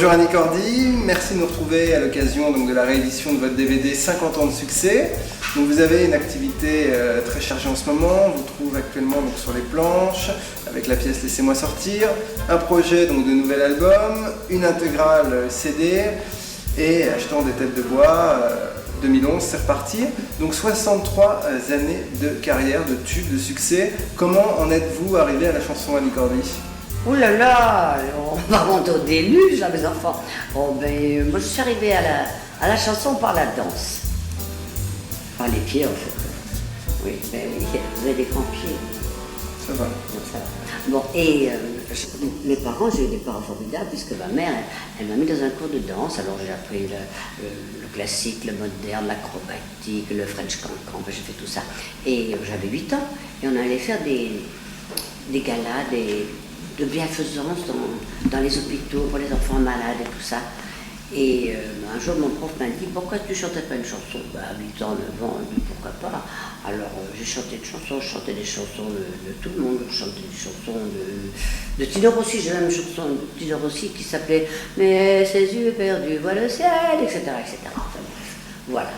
Bonjour Annie Cordy, merci de nous retrouver à l'occasion donc, de la réédition de votre DVD 50 ans de succès. Donc, vous avez une activité très chargée en ce moment, on vous trouve actuellement donc, sur les planches avec la pièce Laissez-moi sortir, un projet donc, de nouvel album, une intégrale CD et achetant des têtes de bois. 2011, c'est reparti. Donc 63 années de carrière, de tubes, de succès. Comment en êtes-vous arrivé à la chanson Annie Cordy ? Ouh là là, on va remonter au déluge là mes enfants. Oh ben, moi je suis arrivée à la chanson par la danse. Par les pieds en fait. Oui, ben oui, vous avez des grands pieds. Ça va. Donc, ça va. Bon, et mes parents, j'ai eu des parents formidables puisque ma mère, elle m'a mis dans un cours de danse. Alors j'ai appris le classique, le moderne, l'acrobatique, le French cancan, j'ai fait tout ça. Et j'avais 8 ans et on allait faire des galas, de bienfaisance dans les hôpitaux pour les enfants malades et tout ça. Et un jour, mon prof m'a dit « Pourquoi tu ne chantais pas une chanson ?» À 8 ans, 9 ans, pourquoi pas. Alors j'ai chanté une chanson, je chantais des chansons de tout le monde, je chantais des chansons de Tino Rossi, j'ai même une chanson de Tino Rossi qui s'appelait « Mais ses yeux perdus voient le ciel », etc. etc. Enfin bref, voilà.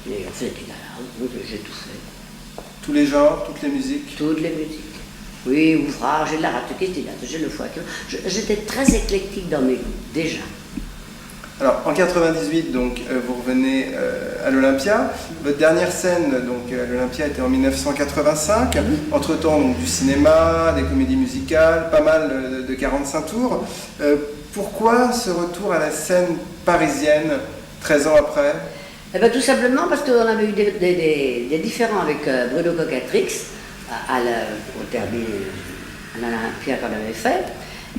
Et on faisait des galas, donc j'ai tout fait. Tous les genres, toutes les musiques ? Toutes les musiques. Oui, ouvrage, j'ai de la ratoquistillate, j'ai le foie. J'étais très éclectique dans mes goûts, déjà. Alors, en 98, donc, vous revenez à l'Olympia. Votre dernière scène donc, à l'Olympia était en 1985. Entre-temps, donc, du cinéma, des comédies musicales, pas mal de 45 tours. Pourquoi ce retour à la scène parisienne 13 ans après ? Eh bien, tout simplement parce qu'on avait eu des différends avec Bruno Cocatrix au Derby, à l'Olympia qu'on avait fait.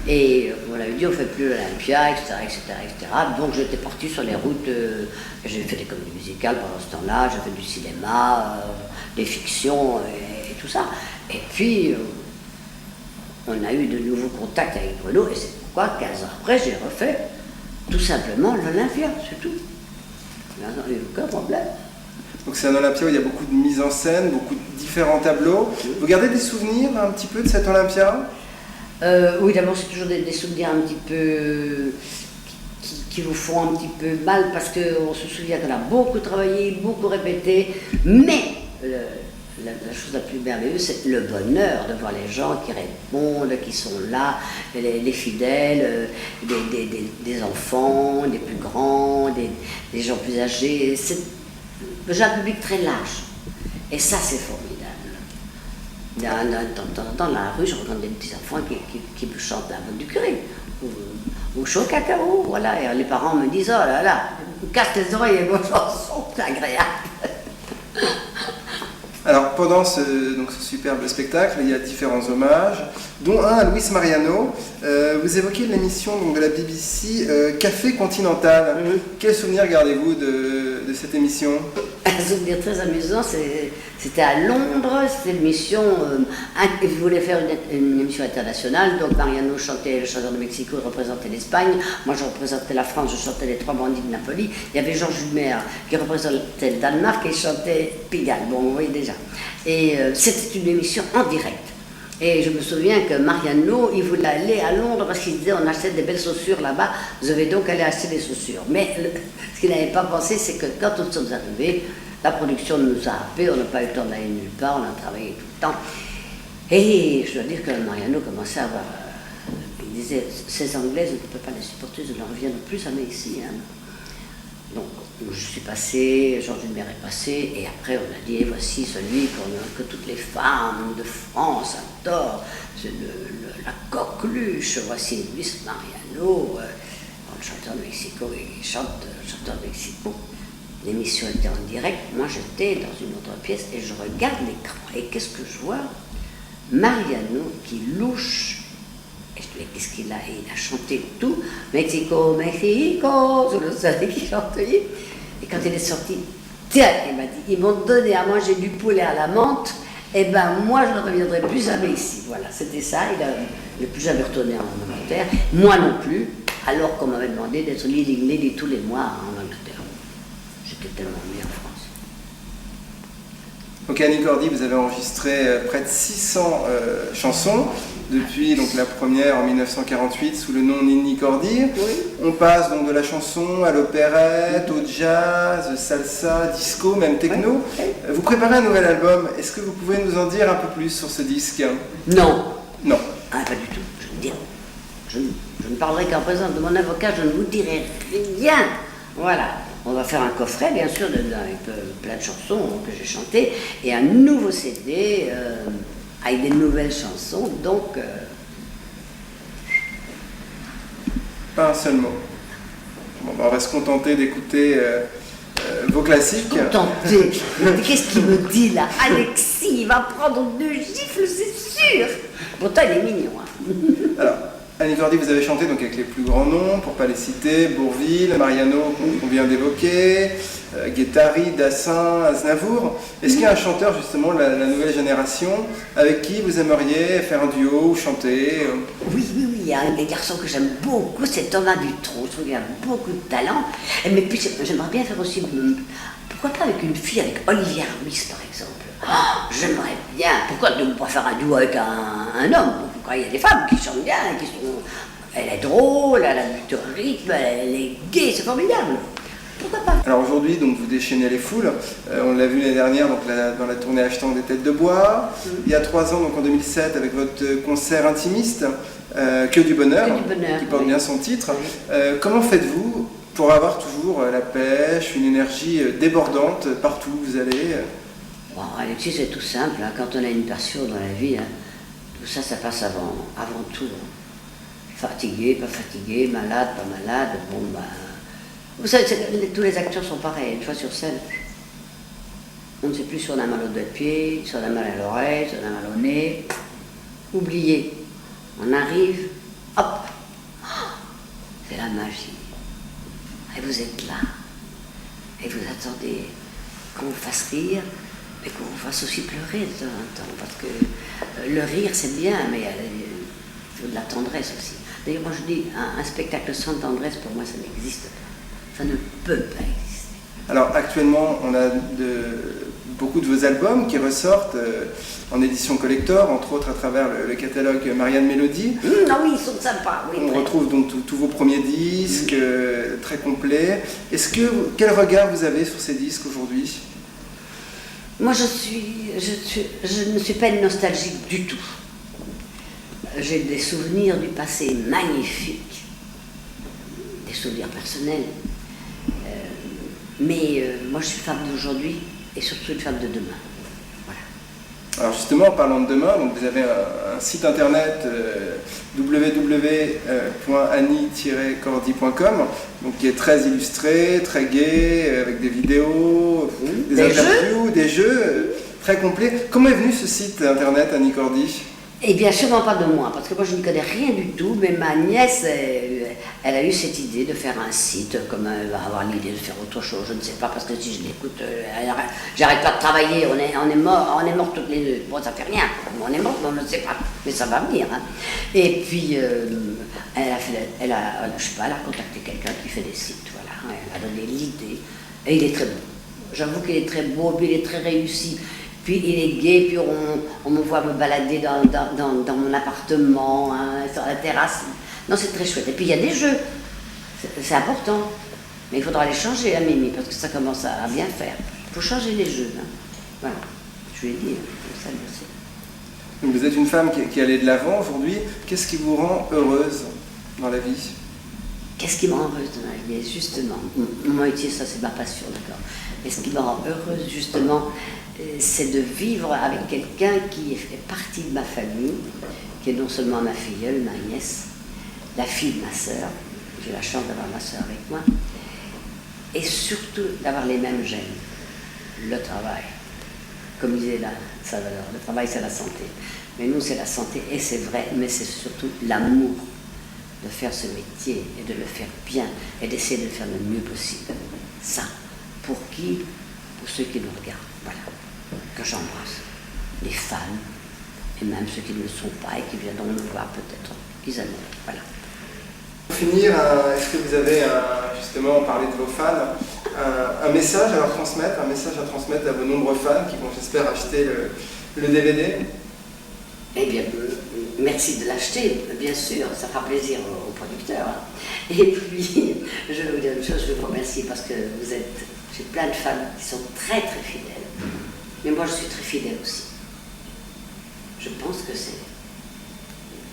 Et on avait dit on ne fait plus l'Olympia, etc., etc., etc. Donc j'étais partie sur les routes, j'ai fait des comédies musicales pendant ce temps-là, j'ai fait du cinéma, des fictions et tout ça. Et puis on a eu de nouveaux contacts avec Bruno et c'est pourquoi 15 ans après j'ai refait tout simplement l'Olympia, c'est tout. Il n'y a eu aucun problème. Donc c'est un Olympia où il y a beaucoup de mise en scène, beaucoup de différents tableaux. Vous gardez des souvenirs un petit peu de cet Olympia ? Oui, d'abord, c'est toujours des souvenirs un petit peu qui vous font un petit peu mal parce qu'on se souvient qu'on a beaucoup travaillé, beaucoup répété, mais la chose la plus merveilleuse, c'est le bonheur de voir les gens qui répondent, qui sont là, les fidèles, des enfants, des plus grands, des gens plus âgés. J'ai un public très large et ça, c'est formidable. De temps en temps, dans la rue, je rencontre des petits enfants qui me chantent la bonne du curé, ou chaud cacao, voilà. Et les parents me disent, oh là là, me casse les oreilles et vos chansons, c'est agréable. Alors, pendant ce superbe spectacle, il y a différents hommages, dont un à Luis Mariano. Vous évoquez l'émission de la BBC Café Continental. Quel souvenir gardez-vous de cette émission ? Un souvenir très amusant, c'était à Londres, c'était une émission, il voulait faire une émission internationale, donc Mariano chantait le chanteur de Mexico, il représentait l'Espagne, moi je représentais la France, je chantais les Trois bandits de Napoli, il y avait Georges Humer qui représentait le Danemark et il chantait Pigalle, bon vous voyez déjà. Et c'était une émission en direct. Et je me souviens que Mariano, il voulait aller à Londres parce qu'il disait on achète des belles chaussures là-bas, vous devez donc aller acheter des chaussures. Mais ce qu'il n'avait pas pensé, c'est que quand nous sommes arrivés, la production nous a happés, on n'a pas eu le temps d'aller nulle part, on a travaillé tout le temps. Et je dois dire que Mariano commençait à avoir... il disait, ces Anglaises, on ne peut pas les supporter, je ne reviendrai plus jamais ici. Hein. Donc je suis passée, Georges Humer est passé, et après on a dit, et voici celui que toutes les femmes de France adorent, c'est la coqueluche, voici Luis Mariano, le chanteur de Mexico, il chante le chanteur de Mexico. L'émission était en direct, moi j'étais dans une autre pièce et je regarde l'écran, et qu'est-ce que je vois ? Mariano qui louche. Et je dis, mais qu'est-ce qu'il a ? Et il a chanté tout, Mexico, Mexico, sur le soleil qui chantait. Et quand il est sorti, tiens, il m'a dit, ils m'ont donné à manger du poulet à la menthe, et ben moi je ne reviendrai plus jamais ici. Voilà, c'était ça, il n'est plus jamais retourné en Angleterre, moi non plus, alors qu'on m'avait demandé d'être leading lady tous les mois en Angleterre. J'étais tellement mieux en France. Donc Annie Cordy, vous avez enregistré près de 600 chansons. depuis donc la première en 1948 sous le nom Ninni Cordi. Oui. On passe donc de la chanson à l'opérette, au jazz, salsa, disco, même techno. Oui. Vous préparez un nouvel album, est-ce que vous pouvez nous en dire un peu plus sur ce disque? Non. Non. Ah, pas du tout. Je ne parlerai qu'en présence de mon avocat, je ne vous dirai rien. Voilà. On va faire un coffret, bien sûr, avec plein de chansons que j'ai chantées, et un nouveau CD avec des nouvelles chansons, donc... Pas un seul mot. Bon, on va se contenter d'écouter vos classiques. Contenter. Mais qu'est-ce qu'il me dit là? Alexis, il va prendre 2 gifles, c'est sûr. Pourtant, il est mignon. Hein. Alors, Annie Cordy, vous avez chanté donc avec les plus grands noms, pour ne pas les citer, Bourvil, Mariano, qu'on vient d'évoquer, Guettari, Dassin, Aznavour. Est-ce qu'il y a un chanteur, justement, de la nouvelle génération, avec qui vous aimeriez faire un duo ou chanter? Oui, il y a un des garçons que j'aime beaucoup, c'est Thomas Dutronc. Je trouve qu'il a beaucoup de talent. Mais puis, j'aimerais bien faire aussi, pourquoi pas avec une fille, avec Olivia Ruiz, par exemple. Oh, j'aimerais bien. Pourquoi ne pas faire un duo avec un homme? Pourquoi il y a des femmes qui chantent bien, qui sont... Elle est drôle, elle a du rythme, elle est gaie, c'est formidable. Pourquoi pas? Alors aujourd'hui, donc vous déchaînez les foules. On l'a vu l'année dernière donc, dans la tournée Achetant des têtes de bois. Il y a 3 ans, donc en 2007, avec votre concert intimiste, Que du bonheur, qui porte bien son titre. Oui. Comment faites-vous pour avoir toujours la pêche, une énergie débordante partout où vous allez? Bon, Alexis, c'est tout simple. Hein. Quand on a une passion dans la vie, hein, tout ça, ça passe avant tout. Fatigué, pas fatigué, malade, pas malade. Bon, ben... Vous savez, tous les acteurs sont pareils. Une fois sur scène, on ne sait plus si on a mal au doigt de pied, si on a mal à l'oreille, si on a mal au nez. Oubliez. On arrive, hop, c'est la magie. Et vous êtes là. Et vous attendez qu'on vous fasse rire, mais qu'on vous fasse aussi pleurer de temps en temps. Parce que le rire, c'est bien, mais il faut de la tendresse aussi. D'ailleurs, moi je dis, un spectacle sans tendresse, pour moi, ça n'existe pas. Ça ne peut pas exister. Alors actuellement, on a beaucoup de vos albums qui ressortent en édition collector, entre autres à travers le catalogue Marianne Mélodie. Ah oui, ils sont sympas. Oui, on retrouve donc tous vos premiers disques, très complets. Quel regard vous avez sur ces disques aujourd'hui? Moi, je ne suis pas une nostalgique du tout. J'ai des souvenirs du passé magnifiques, des souvenirs personnels. Mais moi, je suis femme d'aujourd'hui et surtout une femme de demain. Voilà. Alors justement, en parlant de demain, donc vous avez un site internet www.annie-cordy.com donc qui est très illustré, très gai, avec des vidéos, des interviews, des jeux très complets. Comment est venu ce site internet, Annie Cordy? Eh bien, sûrement pas de moi, parce que moi je n'y connais rien du tout, mais ma nièce, elle a eu cette idée de faire un site, comme elle va avoir l'idée de faire autre chose, je ne sais pas, parce que si je l'écoute, j'arrête pas de travailler, on est morts toutes les deux. Bon, ça fait rien, on est morts, mais on ne sait pas, mais ça va venir. Hein. Et puis, elle a contacté quelqu'un qui fait des sites, voilà, elle a donné l'idée, et il est très beau. J'avoue qu'il est très beau, puis il est très réussi. Puis il est gai, puis on me voit me balader dans mon appartement, hein, sur la terrasse. Non, c'est très chouette. Et puis il y a des jeux, c'est important. Mais il faudra les changer, hein, Mimi, parce que ça commence à bien faire. Il faut changer les jeux. Hein. Voilà, je lui ai dit, comme ça, merci. Donc vous êtes une femme qui allait de l'avant aujourd'hui. Qu'est-ce qui vous rend heureuse dans la vie? Qu'est-ce qui me rend heureuse dans la vie? Justement, moi, ça c'est ma passion, d'accord. Et ce qui me rend heureuse, justement, c'est de vivre avec quelqu'un qui fait partie de ma famille, qui est non seulement ma filleule, ma nièce, la fille de ma sœur, j'ai la chance d'avoir ma sœur avec moi, et surtout d'avoir les mêmes gènes, le travail. Comme disait Salvador, le travail c'est la santé. Mais nous c'est la santé, et c'est vrai, mais c'est surtout l'amour de faire ce métier, et de le faire bien, et d'essayer de le faire le mieux possible. Ça, pour qui? Pour ceux qui nous regardent, voilà. Que j'embrasse les fans, et même ceux qui ne le sont pas et qui viendront nous voir peut-être, qu'ils aiment. Voilà. Pour finir, est-ce que vous avez, justement, parlé de vos fans, un message à leur transmettre, un message à transmettre à vos nombreux fans qui vont, j'espère, acheter le DVD? Eh bien, merci de l'acheter, bien sûr, ça fera plaisir aux producteurs. Hein. Et puis, je vais vous dire une chose, je vous remercie parce que j'ai plein de femmes qui sont très très fidèles. Mais moi, je suis très fidèle aussi. Je pense que c'est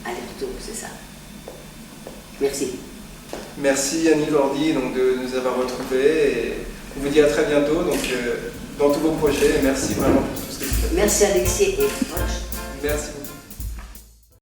aller-retour, c'est ça. Merci. Merci Annie Cordy donc, de nous avoir retrouvés et on vous dit à très bientôt donc, dans tous vos projets. Merci vraiment pour tout ce que vous faites. Merci Alexis et bonne chance. Merci beaucoup.